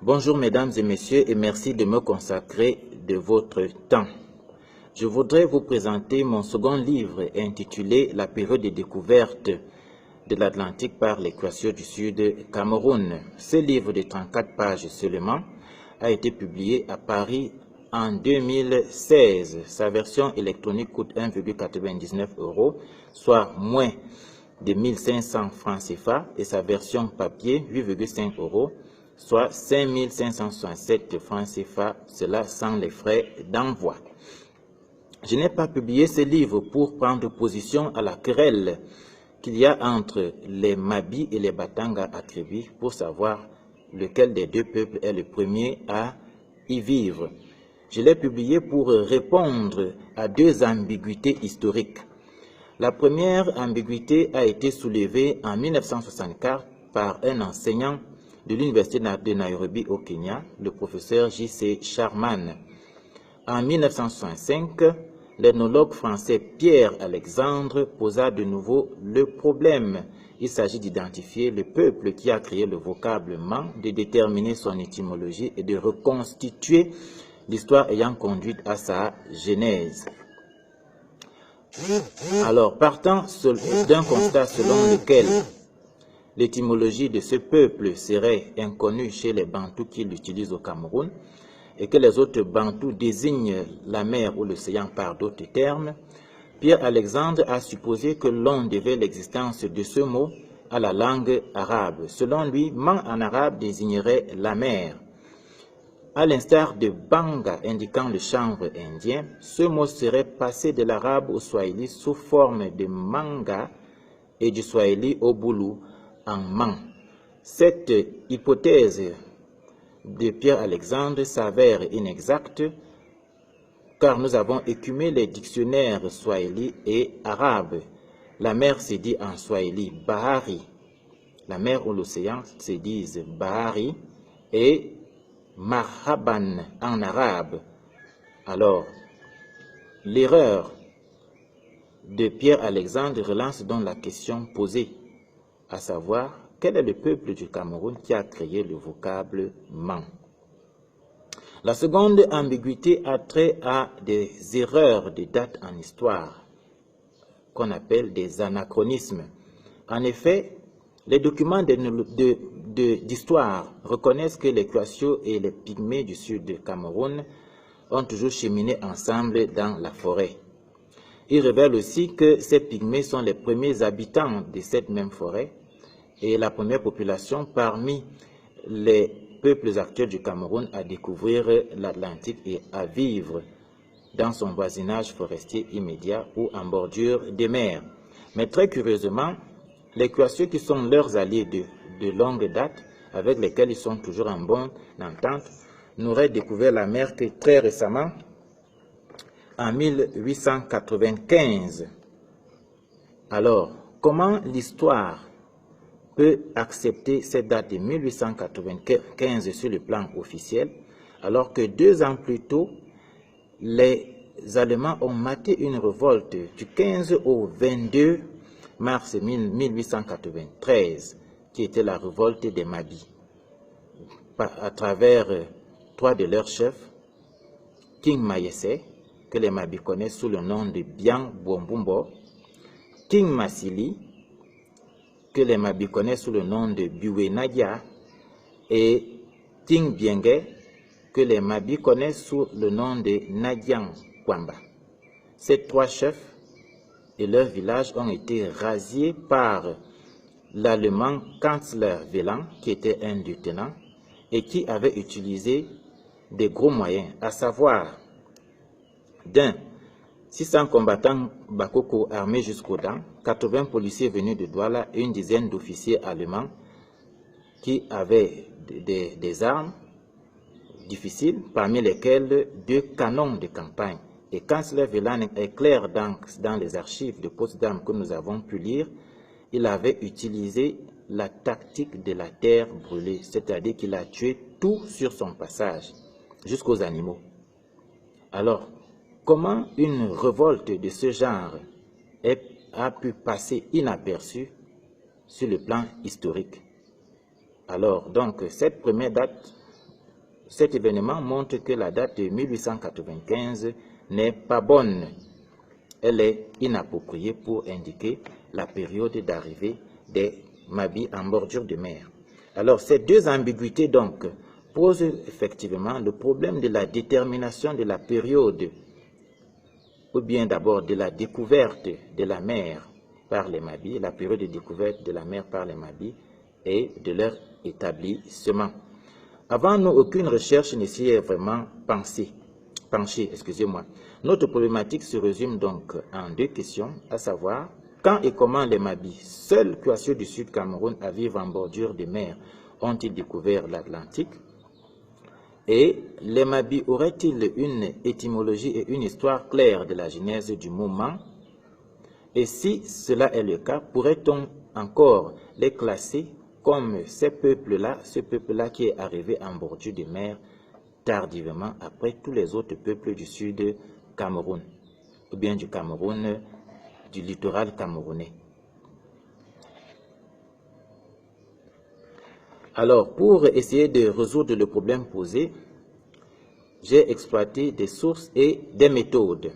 Bonjour mesdames et messieurs et merci de me consacrer de votre temps. Je voudrais vous présenter mon second livre intitulé « La période de découverte de l'Atlantique par les croisiers du Sud Cameroun ». Ce livre de 34 pages seulement a été publié à Paris en 2016. Sa version électronique coûte 1,99 €, soit moins de 1500 francs CFA, et sa version papier 8,5 €, soit 5567 francs CFA, cela sans les frais d'envoi. Je n'ai pas publié ce livre pour prendre position à la querelle qu'il y a entre les Mabi et les Batanga à Kribi pour savoir lequel des deux peuples est le premier à y vivre. Je l'ai publié pour répondre à deux ambiguïtés historiques. La première ambiguïté a été soulevée en 1964 par un enseignant de l'Université de Nairobi au Kenya, le professeur J.C. Sharman. En 1965, l'ethnologue français Pierre Alexandre posa de nouveau le problème. Il s'agit d'identifier le peuple qui a créé le vocable man, de déterminer son étymologie et de reconstituer l'histoire ayant conduit à sa genèse. Alors, partant d'un constat selon lequel l'étymologie de ce peuple serait inconnue chez les Bantous qui l'utilisent au Cameroun et que les autres Bantous désignent la mer ou l'océan par d'autres termes, Pierre Alexandre a supposé que l'on devait l'existence de ce mot à la langue arabe. Selon lui, man en arabe désignerait la mer. À l'instar de banga indiquant le chanvre indien, ce mot serait passé de l'arabe au swahili sous forme de manga et du swahili au boulou en man. Cette hypothèse de Pierre Alexandre s'avère inexacte car nous avons écumé les dictionnaires swahili et arabe. La mer se dit en swahili bahari, la mer ou l'océan se disent bahari et marhaban en arabe. Alors, l'erreur de Pierre Alexandre relance donc la question posée, à savoir, quel est le peuple du Cameroun qui a créé le vocable man? La seconde ambiguïté a trait à des erreurs de date en histoire, qu'on appelle des anachronismes. En effet, les documents d'histoire reconnaissent que les Kwassios et les Pygmées du sud du Cameroun ont toujours cheminé ensemble dans la forêt. Ils révèlent aussi que ces Pygmées sont les premiers habitants de cette même forêt et la première population parmi les peuples actuels du Cameroun à découvrir l'Atlantique et à vivre dans son voisinage forestier immédiat ou en bordure des mers. Mais très curieusement, les Kwassios qui sont leurs alliés de longue date, avec lesquels ils sont toujours en bonne entente, n'auraient découvert la mer que très récemment, en 1895. Alors, comment l'histoire peut accepter cette date de 1895 sur le plan officiel, alors que 2 ans plus tôt, les Allemands ont maté une révolte du 15 au 22 mars 1893, qui était la révolte des Mabi, à travers 3 de leurs chefs, King Mayese, que les Mabi connaissent sous le nom de Bian Bombumbo, King Masili, que les Mabi connaissent sous le nom de Biwe Nadia, et Ting Bienge, que les Mabi connaissent sous le nom de Nadian Kwamba. Ces 3 chefs et leurs villages ont été rasiés par l'allemand Kanzler Wieland, qui était un lieutenant, et qui avait utilisé des gros moyens, à savoir d'un 600 combattants Bakoko armés jusqu'aux dents, 80 policiers venus de Douala et une dizaine d'officiers allemands qui avaient des armes difficiles, parmi lesquelles 2 canons de campagne. Et Kanzler Wieland est clair dans les archives de Potsdam que nous avons pu lire, il avait utilisé la tactique de la terre brûlée, c'est-à-dire qu'il a tué tout sur son passage, jusqu'aux animaux. Alors, comment une révolte de ce genre a pu passer inaperçue sur le plan historique? Alors, donc, cette première date cet événement montre que la date de 1895 n'est pas bonne. Elle est inappropriée pour indiquer la période d'arrivée des Mabis en bordure de mer. Alors, ces deux ambiguïtés, donc, posent effectivement le problème de la détermination de la période, ou bien d'abord de la découverte de la mer par les Mabis, la période de découverte de la mer par les Mabis et de leur établissement. Avant nous, aucune recherche ne s'y est vraiment penchée. Notre problématique se résume donc en deux questions, à savoir, quand et comment les Mabis, seuls cuirassiers du Sud Cameroun à vivre en bordure de mer, ont-ils découvert l'Atlantique? Et les Mabis auraient-ils une étymologie et une histoire claire de la genèse du mouvement? Et si cela est le cas, pourrait-on encore les classer comme ce peuple-là qui est arrivé en bordure de mer tardivement après tous les autres peuples du Sud Cameroun, ou bien du Cameroun, du littoral camerounais? Alors, pour essayer de résoudre le problème posé, j'ai exploité des sources et des méthodes.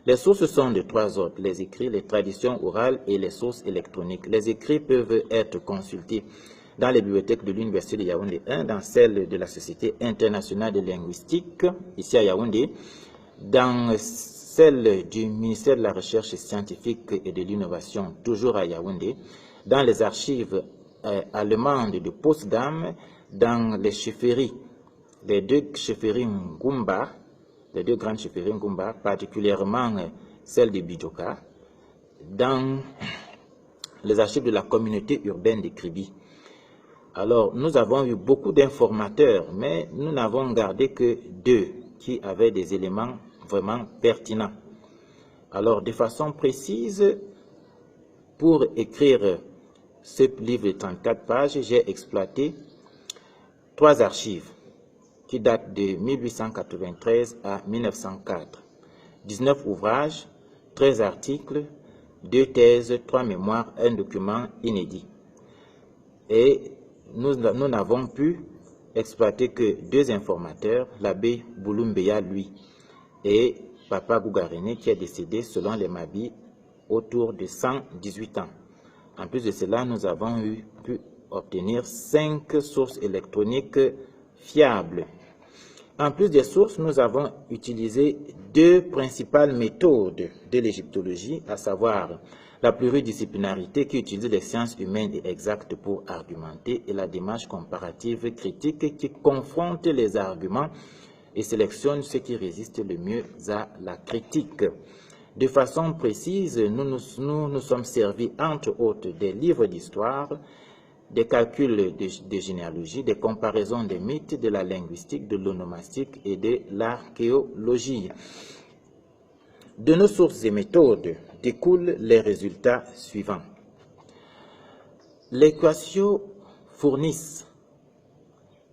Les sources sont de trois ordres: les écrits, les traditions orales et les sources électroniques. Les écrits peuvent être consultés dans les bibliothèques de l'Université de Yaoundé 1, dans celle de la Société internationale de linguistique, ici à Yaoundé, dans celle du ministère de la Recherche scientifique et de l'innovation, toujours à Yaoundé, dans les archives allemandes de Potsdam, dans les chefferies, les deux chefferies Ngumba, les deux grandes chefferies Ngumba, particulièrement celle de Bidjoka, dans les archives de la communauté urbaine de Kribi. Alors, nous avons eu beaucoup d'informateurs, mais nous n'avons gardé que deux qui avaient des éléments vraiment pertinents. Alors, de façon précise, pour écrire ce livre de 34 pages, j'ai exploité trois archives qui datent de 1893 à 1904. 19 ouvrages, 13 articles, 2 thèses, 3 mémoires, un document inédit. Et nous n'avons pu exploiter que deux informateurs, l'abbé Boulumbeya, lui, et Papa Gougarene, qui est décédé selon les Mabis autour de 118 ans. En plus de cela, nous avons pu obtenir 5 sources électroniques fiables. En plus des sources, nous avons utilisé deux principales méthodes de l'égyptologie, à savoir la pluridisciplinarité qui utilise les sciences humaines et exactes pour argumenter, et la démarche comparative critique qui confronte les arguments et sélectionne ce qui résiste le mieux à la critique. De façon précise, nous nous sommes servis entre autres des livres d'histoire, des calculs de généalogie, des comparaisons des mythes, de la linguistique, de l'onomastique et de l'archéologie. De nos sources et méthodes découlent les résultats suivants. Les Kwasio fournissent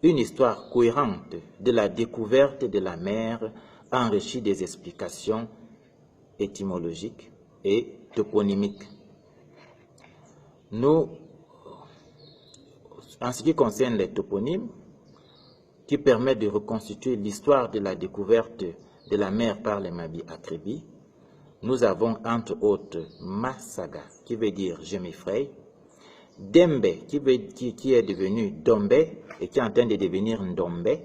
une histoire cohérente de la découverte de la mer enrichie des explications étymologiques et toponymiques. En ce qui concerne les toponymes, qui permettent de reconstituer l'histoire de la découverte de la mer par les Mabis à Kribi, nous avons entre autres Masaga, qui veut dire « je m'effraie », Dembe, qui est devenu Dombe et qui est en train de devenir Ndombe,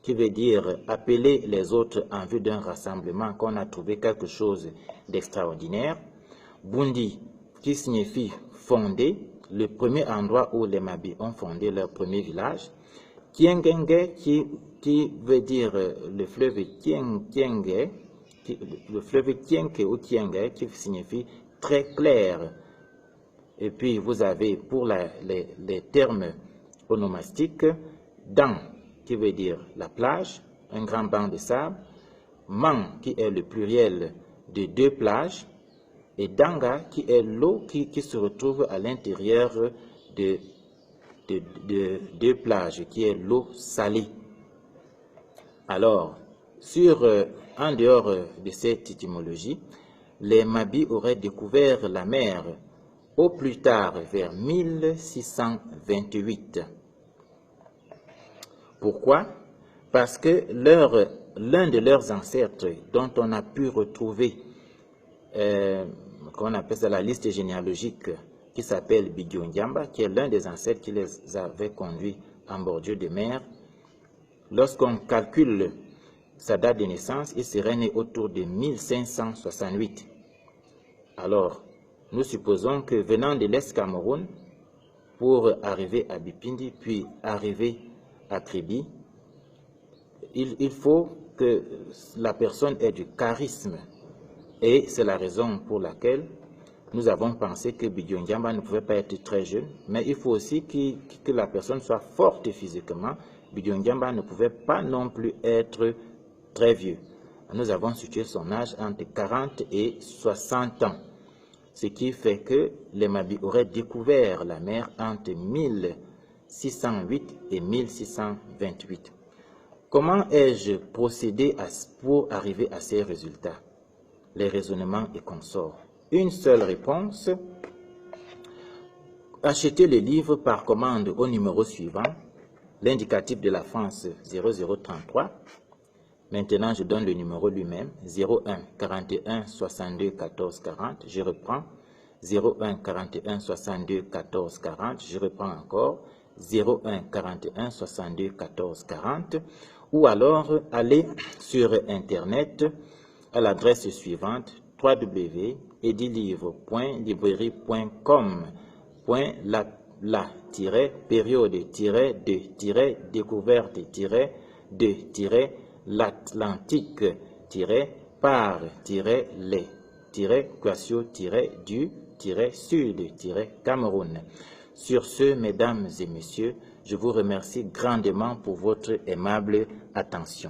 qui veut dire « appeler les autres en vue d'un rassemblement qu'on a trouvé quelque chose d'extraordinaire », Bundi, qui signifie « fonder », le premier endroit où les Mabis ont fondé leur premier village, Kiengenge, qui veut dire le fleuve Kienge, le fleuve Kienke ou Kienge, qui signifie très clair. Et puis vous avez pour les termes onomastiques, Dan, qui veut dire la plage, un grand banc de sable, Man, qui est le pluriel de deux plages, et Danga, qui est l'eau qui se retrouve à l'intérieur de deux plages, qui est l'eau salée. Alors, en dehors de cette étymologie, les Mabis auraient découvert la mer au plus tard vers 1628. Pourquoi? parce que l'un de leurs ancêtres, dont on a pu retrouver, qu'on appelle ça la liste généalogique, qui s'appelle Bidyongyamba, qui est l'un des ancêtres qui les avait conduits en bordure de mer, lorsqu'on calcule sa date de naissance, il serait né autour de 1568. Alors, nous supposons que venant de l'Est Cameroun, pour arriver à Bipindi, puis arriver à Kribi, il faut que la personne ait du charisme. Et c'est la raison pour laquelle nous avons pensé que Bidyongyamba ne pouvait pas être très jeune, mais il faut aussi que la personne soit forte physiquement. Bidyongyamba ne pouvait pas non plus être très vieux. Nous avons situé son âge entre 40 et 60 ans, ce qui fait que les Mabis auraient découvert la mer entre 1608 et 1628. Comment ai-je procédé pour arriver à ces résultats? Les raisonnements et consorts. Une seule réponse: achetez le livre par commande au numéro suivant, l'indicatif de la France 0033. Maintenant, je donne le numéro lui-même, 01 41 62 14 40. Je reprends, 01 41 62 14 40. Je reprends encore, 01 41 62 14 40. Ou alors, allez sur Internet à l'adresse suivante, www.la-période-de-l'Atlantique-du-sud-Cameroun. Sur ce, mesdames et messieurs, je vous remercie grandement pour votre aimable attention.